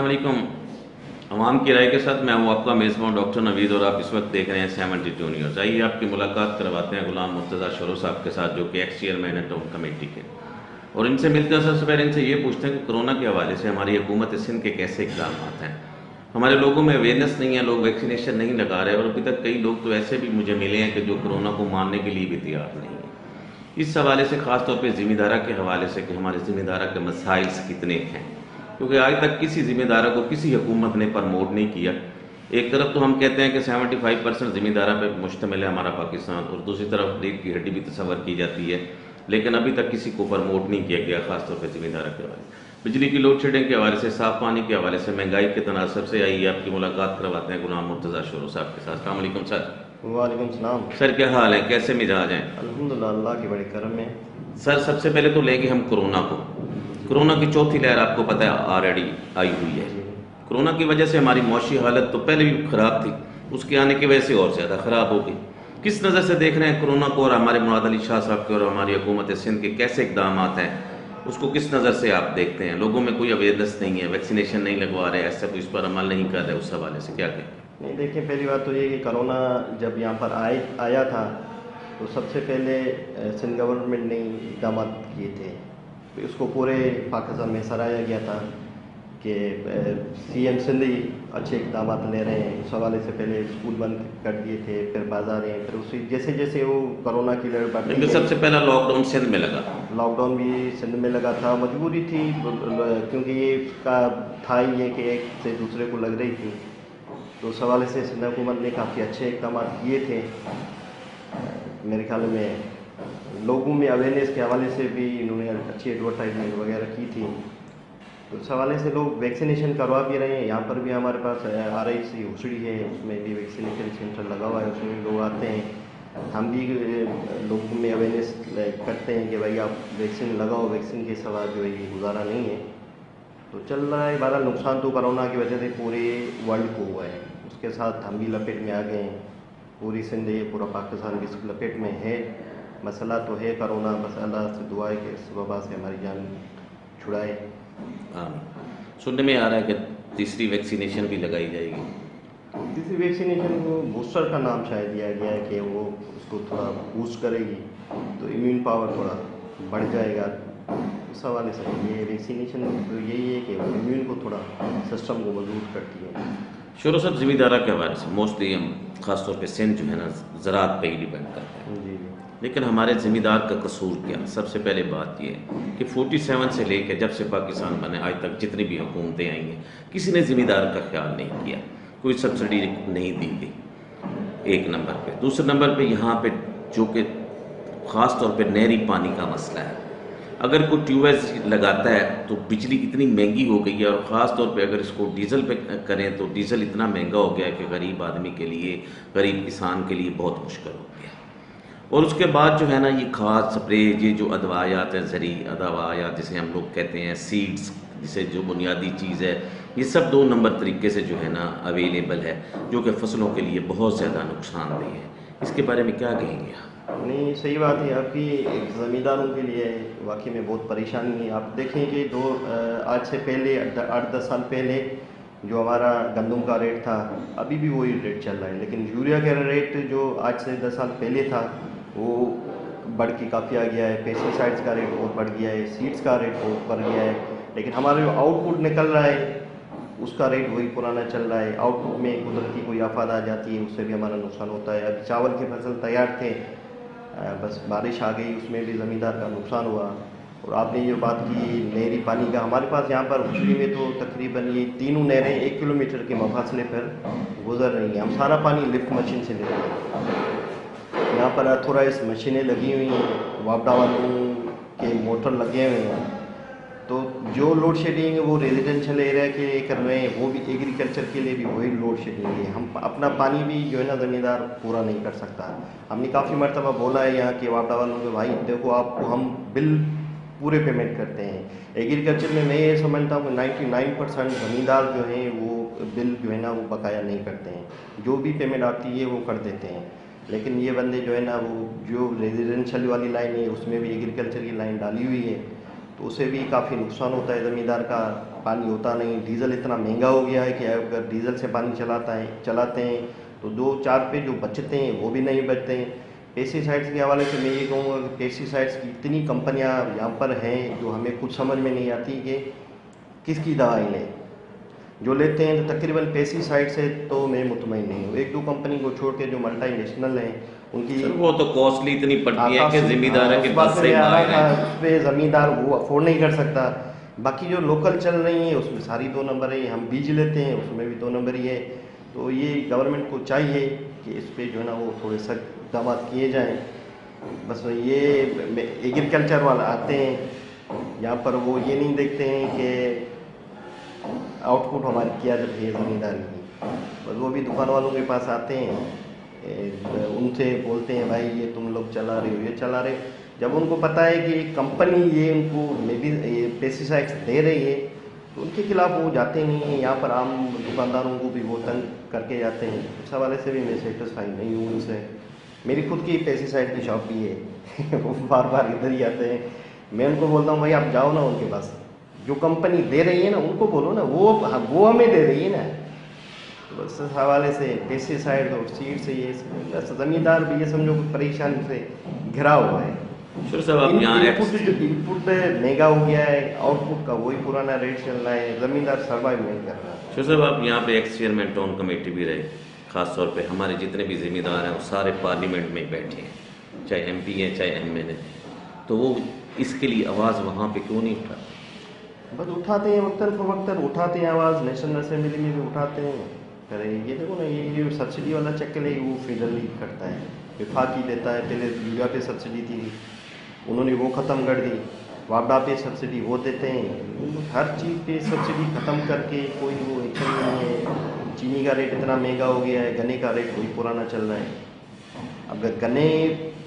अलैकुम। अवाम की राय के साथ मैं हूँ आपका मेज़बान डॉक्टर नवीद और आप इस वक्त देख रहे हैं 72 न्यूज़। आइए आपकी मुलाकात करवाते हैं गुलाम मुर्तज़ा शोरो साहब के साथ, जो कि एक्स चेयरमैन है टाउन कमेटी के, और इनसे मिलते हैं। सबसे पहले इनसे ये पूछते हैं कि कोरोना के हवाले से हमारी हुकूमत सिंध के कैसे इक़दाम हैं। हमारे लोगों में अवेयरनेस नहीं है, लोग वैक्सीनेशन नहीं लगा रहे, और अभी तक कई लोग तो ऐसे भी मुझे मिले हैं कि जो कोरोना को मानने के लिए भी तैयार नहीं है। इस हवाले से ख़ास तौर पे ज़िम्मेदारा के हवाले से कि हमारे ज़िम्मेदारा के मसाइल कितने हैं, क्योंकि आज तक किसी ज़िम्मेदारा को किसी हुकूमत ने प्रमोट नहीं किया। एक तरफ तो हम कहते हैं कि 75% ज़िम्मेदारा पे मुश्तमिल है हमारा पाकिस्तान, और दूसरी तरफ रीढ़ की हड्डी भी तस्वर की जाती है, लेकिन अभी तक किसी को प्रमोट नहीं किया गया, ख़ास तौर पर ज़िम्मेदारा के हवाले। बिजली की लोड शेडिंग के हवाले से, साफ़ पानी के हवाले से, महंगाई के तनासब से। आइए आपकी मुलाकात करवाते हैं गुलाम मुर्तज़ा शोरो साहब के साथ। अस्सलाम वालेकुम सर। वालेकुम सलाम। सर क्या हाल है, कैसे मिजाज हैं? अल्हम्दुलिल्लाह, अल्लाह के बड़े करम में। सर सबसे पहले तो लेंगे हम कोरोना को। कोरोना की चौथी लहर आपको पता है ऑलरेडी आई हुई है। कोरोना की वजह से हमारी मौशी हालत तो पहले भी ख़राब थी, उसके आने की वजह से और ज़्यादा ख़राब हो गई। किस नज़र से देख रहे हैं कोरोना को, और हमारे मुराद अली शाह साहब के और हमारी हुकूमत सिंध के कैसे इक़दाम हैं, उसको किस नज़र से आप देखते हैं? लोगों में कोई अवेयरनेस नहीं है, वैक्सीनेशन नहीं लगवा रहे, ऐसा कोई इस पर अमल नहीं कर रहे, उस हवाले से क्या कहें? नहीं, देखिए, पहली बात तो ये कि कोरोना जब यहाँ पर आया था तो सबसे पहले सिंध गवर्नमेंट ने इक़दाम किए थे, तो इसको पूरे पाकिस्तान में सराहा गया था कि CM सिंध ही अच्छे इक़दाम ले रहे हैं। उस हवाले से पहले स्कूल बंद कर दिए थे, फिर बाज़ारें, फिर उसी जैसे जैसे वो कोरोना की लहर बढ़ती है। सबसे पहला लॉकडाउन सिंध में लगा, लॉकडाउन भी सिंध में लगा था, मजबूरी थी, क्योंकि ये का था ही ये कि एक से दूसरे को लग रही थी, तो उस हवाले से सिंध हुकूमत ने काफ़ी अच्छे इक़दाम किए थे। मेरे ख्याल में लोगों में अवेयरनेस के हवाले से भी इन्होंने अच्छी एडवर्टाइजमेंट वगैरह की थी, तो उस हवाले से लोग वैक्सीनेशन करवा भी रहे हैं। यहाँ पर भी हमारे पास RIC हुसड़ी है, उसमें भी वैक्सीनेशन सेंटर लगा हुआ है, उसमें भी लोग आते हैं। हम भी लोगों में अवेयरनेस करते हैं कि भाई आप वैक्सीन लगाओ, वैक्सीन के सिवा जो है ये गुजारा नहीं है। तो चल रहा है। बहरहाल नुकसान तो कोरोना की वजह से पूरे वर्ल्ड को हुआ है, उसके साथ हम भी लपेट में आ गए हैं। पूरी सिंध, ये पूरा पाकिस्तान भी इस लपेट में है। मसला तो है कोरोना, बस अल्लाह से दुआ है कि इस वबा से हमारी जान छुड़ाए। सुनने में आ रहा है कि तीसरी वैक्सीनेशन भी लगाई जाएगी। तीसरी वैक्सीनेशन को बूस्टर का नाम शायद दिया गया है कि वो उसको थोड़ा बूस्ट करेगी, तो इम्यून पावर थोड़ा बढ़ जाएगा। उस हवाले से ये वैक्सीनेशन तो यही है कि इम्यून को थोड़ा सिस्टम को मजबूत करती है। शोरो साहब, ज़िम्मेदारा के हवाले से मोस्टली हम ख़ास तौर पे सिंध जो है ना ज़राअत पे ही डिपेंड करते हैं। जी। लेकिन हमारे ज़िम्मेदार का कसूर क्या? सबसे पहले बात ये है कि 47 से लेकर जब से पाकिस्तान बने आज तक जितनी भी हुकूमतें आई हैं, किसी ने ज़िम्मेदार का ख्याल नहीं किया, कोई सब्सिडी नहीं दी गई, एक नंबर पे। दूसरे नंबर पे यहाँ पे जो कि ख़ास तौर पे नहरी पानी का मसला है। अगर कोई ट्यूबवेल लगाता है तो बिजली इतनी महंगी हो गई है, और ख़ास तौर पे अगर इसको डीज़ल पे करें तो डीज़ल इतना महंगा हो गया है कि गरीब आदमी के लिए, गरीब किसान के लिए बहुत मुश्किल हो गया। और उसके बाद जो है ना ये खाद स्प्रे, ये जो अदवायात हैं, ज़री अदवायात जिसे हम लोग कहते हैं, सीड्स जिसे जो बुनियादी चीज़ है, ये सब 2 नंबर तरीके से जो है ना अवेलेबल है, जो कि फसलों के लिए बहुत ज़्यादा नुकसानदेह है। इसके बारे में क्या कहेंगे आप? नहीं, सही बात है आपकी। एक ज़मींदारों के लिए वाकई में बहुत परेशानी है। आप देखें कि आज से पहले 8-10 साल पहले जो हमारा गंदम का रेट था, अभी भी वही रेट चल रहा है, लेकिन यूरिया का रेट जो आज से 10 साल पहले था वो बढ़ के काफ़ी आ गया है। पेस्टिसाइड्स का रेट बहुत बढ़ गया है, सीड्स का रेट बहुत बढ़ गया है, लेकिन हमारा जो आउटपुट निकल रहा है उसका रेट वही पुराना चल रहा है। आउटपुट में कुदरती कोई आफत आ जाती है, उससे भी हमारा नुकसान होता है। अभी चावल की फसल तैयार थे, बस बारिश आ गई, उसमें भी ज़मींदार का नुकसान हुआ। और आपने ये बात की नहरी पानी का, हमारे पास यहाँ पर हुसड़ी में तो तकरीबन ये तीनों नहरें 1 किलोमीटर के मफासले पर गुजर रही हैं। हम सारा पानी लिफ्ट मशीन से लेते हैं। यहाँ पर अथोराइज मशीनें लगी हुई हैं, वापडा वालों के मोटर लगे हुए हैं, तो जो लोड शेडिंग है वो रेजिडेंशियल एरिया के लिए कर रहे हैं, वो भी एग्रीकल्चर के लिए भी वही लोड शेडिंग है। हम अपना पानी भी जो है ना ज़मींदार पूरा नहीं कर सकता। हमने काफ़ी मरतबा बोला है यहाँ के वापडा वालों के, भाई देखो आपको हम बिल पूरे पेमेंट करते हैं। एग्रीकल्चर में मैं ये समझता हूँ 99% ज़मींदार जो हैं वो बिल जो है ना वो बकाया नहीं करते हैं, जो भी पेमेंट आती है वो कर देते हैं। लेकिन ये बंदे जो है ना वो जो रेजिडेंशियल वाली लाइन है उसमें भी एग्रीकल्चर की लाइन डाली हुई है, تو اسے بھی کافی نقصان ہوتا ہے زمیندار کا. پانی ہوتا نہیں, ڈیزل اتنا مہنگا ہو گیا ہے کہ اگر ڈیزل سے پانی چلاتے ہیں تو 2-4 پہ جو بچتے ہیں وہ بھی نہیں بچتے ہیں. پیسٹی سائڈس کے حوالے سے میں یہ کہوں گا کہ پیسٹی سائڈس کی اتنی کمپنیاں یہاں پر ہیں جو ہمیں کچھ سمجھ میں نہیں آتی کہ کس کی دوائی لیں. جو لیتے ہیں تو تقریباً پیسٹی سائڈ سے تو میں مطمئن نہیں ہوں. 1-2 کمپنی کو چھوڑ کے جو ملٹی نیشنل ہیں ان کی وہ تو کاسٹلی اتنی پڑتی ہے کہ زمیندار کے پاس سے مال ہے, اس پہ زمیندار وہ افورڈ نہیں کر سکتا. باقی جو لوکل چل رہی ہیں اس میں ساری 2 نمبر ہیں. ہم بیج لیتے ہیں اس میں بھی 2 نمبر ہی ہے. تو یہ گورنمنٹ کو چاہیے کہ اس پہ جو ہے نا وہ تھوڑے سخت اقدامات کیے جائیں. بس یہ ایگریکلچر والے آتے ہیں یہاں پر, وہ یہ نہیں دیکھتے ہیں کہ آؤٹ پٹ ہماری کیا جب ہے زمینداری کی. بس وہ بھی دکان والوں کے پاس آتے ہیں, ان سے بولتے ہیں بھائی یہ تم لوگ چلا رہے ہو, یہ چلا رہے. جب ان کو پتہ ہے کہ کمپنی یہ ان کو پیسٹی سائڈس دے رہی ہے تو ان کے خلاف وہ جاتے نہیں ہیں. یہاں پر عام دکانداروں کو بھی وہ تنگ کر کے جاتے ہیں. اس حوالے سے بھی میں سیٹسفائی نہیں ہوں ان سے. میری خود کی پیسٹی سائڈ کی شاپ بھی ہے, وہ بار بار ادھر ہی آتے ہیں. میں ان کو بولتا ہوں بھائی آپ جاؤ نا ان کے پاس, جو کمپنی دے رہی ہے نا ان کو بولو نا, وہ ہمیں دے رہی ہے نا. بس اس حوالے سے پیسٹی سائڈ اور سیڈ سے یہ بس زمیندار بھی یہ سمجھو کہ پریشانی سے گھرا ہوا ہے. شروع صاحب آپ یہاں ان پٹ مہنگا ہو گیا ہے, آؤٹ پٹ کا وہی پرانا ریٹ چل رہا ہے, زمیندار سروائیو نہیں کر رہا. شروع صاحب آپ یہاں پہ ایکس چیئرمین ٹاؤن کمیٹی بھی رہے, خاص طور پہ ہمارے جتنے بھی ذمہ دار ہیں وہ سارے پارلیمنٹ میں بیٹھے ہیں, چاہے ایم پی ہیں چاہے ایم ایل اے, تو وہ اس کے لیے آواز وہاں پہ کیوں نہیں اٹھاتے؟ بس اٹھاتے ہیں, وقتاً فوقتاً اٹھاتے ہیں آواز, نیشنل اسمبلی میں بھی اٹھاتے ہیں. کریں یہ دیکھو نا, یہ سبسڈی والا چکر ہے وہ فیڈرل ہی کرتا ہے, وفاقی دیتا ہے. پہلے یوریا پہ سبسڈی تھی, انہوں نے وہ ختم کر دی. وابڈا پہ سبسڈی وہ دیتے ہیں. ہر چیز پہ سبسڈی ختم کر کے کوئی وہ ایکشن نہیں ہے. چینی کا ریٹ اتنا مہنگا ہو گیا ہے, گنے کا ریٹ وہی پرانا چل رہا ہے. اگر گنے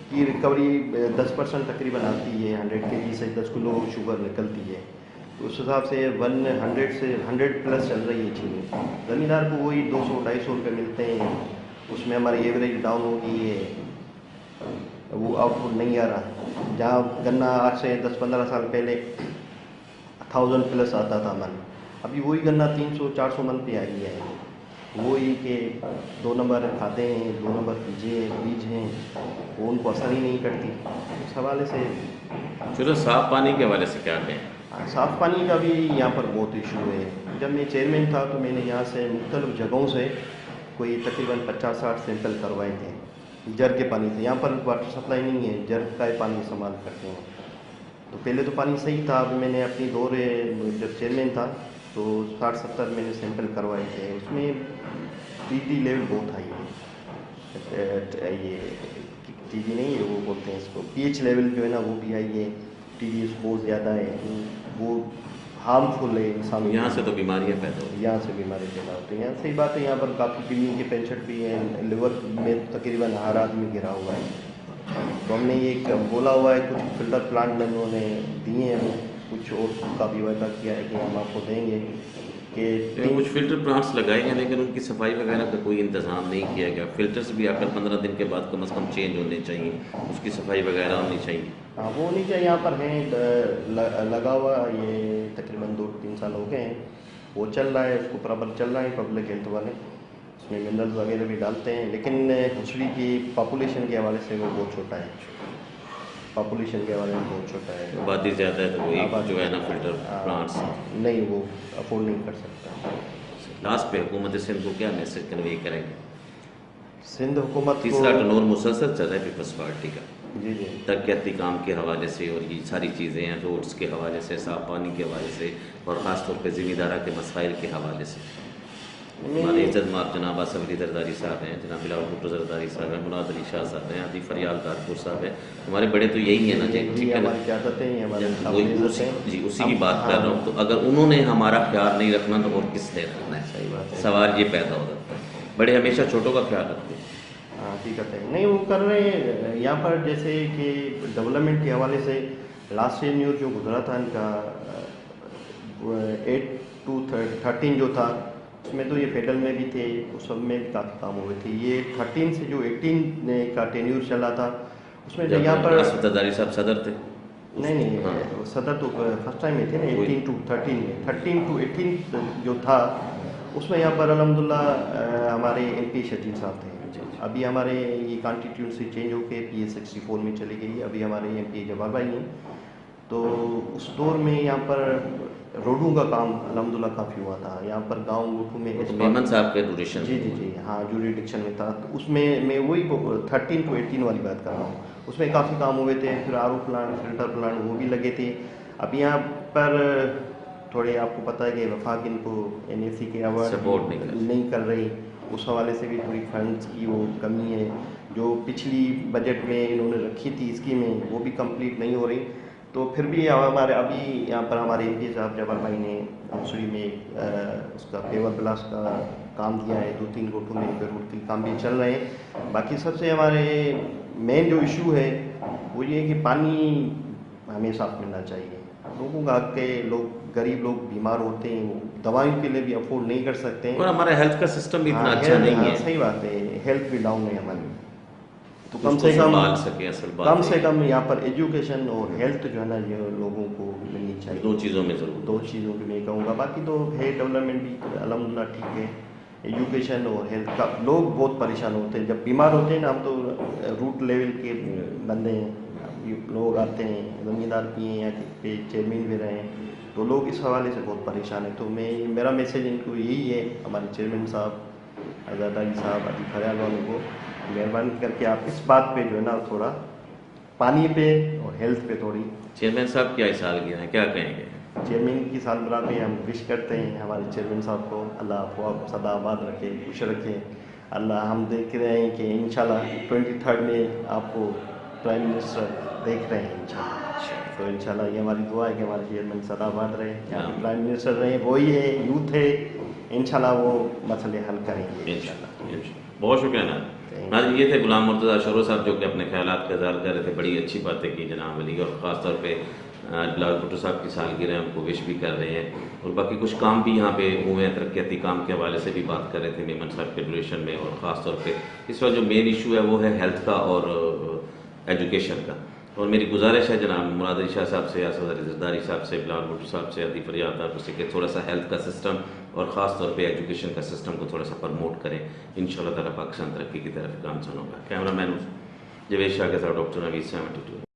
کی ریکوری 10% تقریباً آتی ہے, 100 kg سے 10 کلو شوگر نکلتی ہے, تو اس حساب سے 100 سے 100+ چل رہی ہے چینی. زمیندار کو وہی 200-250 روپے ملتے ہیں. اس میں ہماری ایوریج ڈاؤن ہو گئی ہے, وہ آؤٹ پٹ نہیں آ رہا. جہاں گنا آج سے 10-15 سال پہلے 1000+ آتا تھا من, ابھی وہی گنا 300-400 من پہ آ گیا ہے. وہی کہ 2 نمبر کھاتے ہیں, 2 نمبر بیج ہیں, وہ ان کو اثر ہی نہیں کرتی. اس حوالے سے چلو صاف پانی کے حوالے سے کیا کہیں؟ صاف پانی کا بھی یہاں پر بہت ایشو ہے. جب میں چیئرمین تھا تو میں نے یہاں سے مختلف جگہوں سے کوئی تقریباً 50-60 سیمپل کروائے تھے جر کے پانی سے. یہاں پر واٹر سپلائی نہیں ہے, جر کا پانی استعمال کرتے ہیں. تو پہلے تو پانی صحیح تھا. اب میں نے اپنی دورے جب چیئرمین تھا تو 60-70 میں نے سیمپل کروائے تھے. اس میں TB لیول بہت ہائی ہے. یہ TB نہیں ہے, وہ بولتے ہیں اس کو pH لیول جو ہے نا وہ بھی ہائی ہے. TB بہت زیادہ ہے, وہ ہارمفل ہے انسان. یہاں سے تو بیماریاں پیدا ہوتی ہیں. یہاں سے بیماری پیدا ہوتی ہیں. صحیح بات ہے, یہاں پر کافی کڈنی کے پیشنٹ بھی ہیں, لیور میں تقریباً ہر آدمی گرا ہوا ہے. تو ہم نے یہ بولا ہوا ہے, کچھ فلٹر پلانٹ انہوں نے دیے ہیں, کچھ اور کا بھی وعدہ کیا ہے کہ ہم آپ کو دیں گے. کہ کچھ فلٹر پلانٹس لگائے ہیں لیکن ان کی صفائی وغیرہ کا کوئی انتظام نہیں کیا گیا. فلٹرس بھی آ کر 15 دن کے بعد کم از کم چینج ہونے چاہیے, اس کی صفائی وغیرہ ہونی چاہیے. ہاں وہ نہیں چاہیے. یہاں پر ہیں لگا ہوا, یہ تقریباً 2-3 سال ہو گئے ہیں, وہ چل رہا ہے, اس کو پراپر چل رہا ہے. پبلک ہیلتھ والے اس میں منرلز وغیرہ بھی ڈالتے ہیں, لیکن ہچڑی کی پاپولیشن کے حوالے سے وہ بہت چھوٹا ہے. پاپولیشن کے حوالے میں بہت چھوٹا ہے. آبادی زیادہ ہے تو وہ ایک جو ہے نا فلٹر پلانٹس نہیں, وہ افورڈ نہیں کر سکتا. لاسٹ پہ حکومت سندھ کو کیا میسج کنوے کریں گے؟ سندھ حکومت تیسرا ٹرنور مسلسل چل رہا ہے پیپلز پارٹی کا, جی ترقیاتی کام کے حوالے سے, اور یہ ساری چیزیں ہیں, روڈز کے حوالے سے, صاف پانی کے حوالے سے, اور خاص طور پہ ذمہ دارہ کے مسائل کے حوالے سے. ہمارے عزت مآب جناب آصف علی زرداری صاحب ہیں, جناب بلاول بھٹو زرداری صاحب ہیں, مناد علی شاہ صاحب ہیں, عاطف فریال کارپور صاحب ہیں. ہمارے بڑے تو یہی ہیں نا جی, ٹھیک ہے نا, جی اسی کی بات کر رہا ہوں. تو اگر انہوں نے ہمارا خیال نہیں رکھنا تو اور کس نے رکھنا ہے؟ صحیح بات ہے. سوال یہ پیدا ہو جاتا ہے. بڑے ہمیشہ چھوٹوں کا خیال رکھتے ہیں. حقیقت ہے نہیں, وہ کر رہے ہیں یہاں پر. جیسے کہ ڈیولپمنٹ کے حوالے سے لاسٹ ایئر نیوز جو گزرا تھا ان کا 8 to 13 جو تھا, اس میں تو یہ فیڈرل میں بھی تھے, اس سب میں بھی کافی کام ہوئے تھے. یہ 13 سے جو 18 کا ٹینیور چلا تھا اس میں یہاں پر آصف زرداری صاحب صدر تھے. नहीं हाँ। नहीं, सदर तो फर्स्ट टाइम में थे ना, वही। 18 to 13 में, 13 to 18 जो था उसमें यहाँ पर अल्हम्दुलिल्लाह हमारे MP शकील साहब थे। जी, जी। अभी हमारे ये कॉन्स्टिट्यूंसी चेंज होके PA 64 में चली गई, अभी हमारे MP जवाहर भाई हैं। तो उस दौर में यहाँ पर रोडों का काम अल्हम्दुलिल्लाह काफ़ी हुआ था। यहाँ पर गाँव गोठू में मेमन साहब के ड्यूरेशन जी जी जी हाँ, जुरिडिक्शन में था। तो उसमें मैं वही 13 to 18 वाली बात कर रहा हूँ, उसमें काफ़ी काम हुए थे। फिर RO प्लांट, फिल्टर प्लांट वो भी लगे थे। अब यहाँ पर थोड़े आपको पता है कि वफाक इनको NAC के अवार्ड Support नहीं कर रही, उस हवाले से भी थोड़ी फंड्स की वो कमी है। जो पिछली बजट में इन्होंने रखी थी स्कीमें वो भी कंप्लीट नहीं हो रही। तो फिर भी हमारे अभी यहाँ पर हमारे MP साहब जवाहर भाई ने मसूरी में उसका पेवर ब्लास्ट का काम दिया है, 2-3 गोठों में रोड के काम भी चल रहे हैं। बाकी सबसे हमारे मेन जो इशू है वो ये है कि पानी हमें साफ मिलना चाहिए। लोगों का हक है, लोग गरीब लोग बीमार होते हैं, वो दवाइयों के लिए भी अफोर्ड नहीं कर सकते हैं। और हमारा हेल्थ का सिस्टम भी इतना हाँ, अच्छा नहीं हाँ, है, सही बात है, हेल्थ भी डाउन है हमारी। तो कुछ कम तो से कम संभाल सके, असल बात कम से है। कम यहाँ पर एजुकेशन और हेल्थ जो है ना ये लोगों को मिलनी चाहिए। दो चीज़ों में ज़रूर। दो चीज़ों की मैं कहूँगा, बाकी तो है डेवलपमेंट भी अल्हम्दुलिल्लाह ठीक है। एजुकेशन और हेल्थ का लोग बहुत परेशान होते हैं जब बीमार होते हैं ना। हम तो रूट लेवल के बंदे हैं, ये लोग आते हैं, ज़मींदार भी हैं, यहाँ के चेयरमैन भी रहे हैं, तो लोग इस हवाले से बहुत परेशान है। तो मेरा मैसेज इनको यही है, हमारे चेयरमैन साहब, आज़ाद अली साहब, अली फरियाद वालों को, मेहरबानी करके आप इस बात पे जो है ना थोड़ा पानी पे और हेल्थ पे थोड़ी। चेयरमैन साहब क्या साल गिरा है, क्या कहेंगे? चेयरमैन की सालगिरह पे हम विश करते हैं हमारे चेयरमैन साहब को, अल्लाह आपको सदा आबाद रखे, खुश रखे। अल्लाह, हम देख रहे हैं कि इंशाल्लाह 23 में आपको प्राइम मिनिस्टर देख रहे हैं इंशाल्लाह। तो इंशाल्लाह ये हमारी दुआ है कि हमारे चेयरमैन सदा आबाद रहे, यहाँ पे प्राइम मिनिस्टर रहे, वही है, यूथ है, इंशाल्लाह वो मसले हल करेंगे इंशाल्लाह। बहुत शुक्रिया ना। नाज़रीन, ये थे गुलाम मुर्तज़ा शोरो साहब जो कि अपने ख्यालात का इज़हार कर रहे थे। बड़ी अच्छी बातें की जनाब अली, और ख़ास तौर पे बिलावल भुट्टो साहब की सालगिरह है, उनको विश भी कर रहे हैं। और बाकी कुछ काम भी यहाँ पे हुए हैं, तरक्याती काम के हवाले से भी बात कर रहे थे मेमन साहब के ड्यूरेशन में। और ख़ास तौर पे इस वक्त जो मेन इशू है वो है हेल्थ का और एजुकेशन का। और मेरी गुजारिश है जनाब मुराद अली शाह साहब से, असद अली ज़रदारी साहब से, बिलावल भुट्टो साहब से, अली फरियाद साहब से कि थोड़ा सा हेल्थ का सिस्टम और ख़ास तौर पे एजुकेशन का सिस्टम को थोड़ा सा प्रमोट करें। इंशाअल्लाह ताला पाकिस्तान तरक्की की तरफ गामज़न होगा। कैमरा मैन जवेद शाह के साथ डॉक्टर नवीद 72।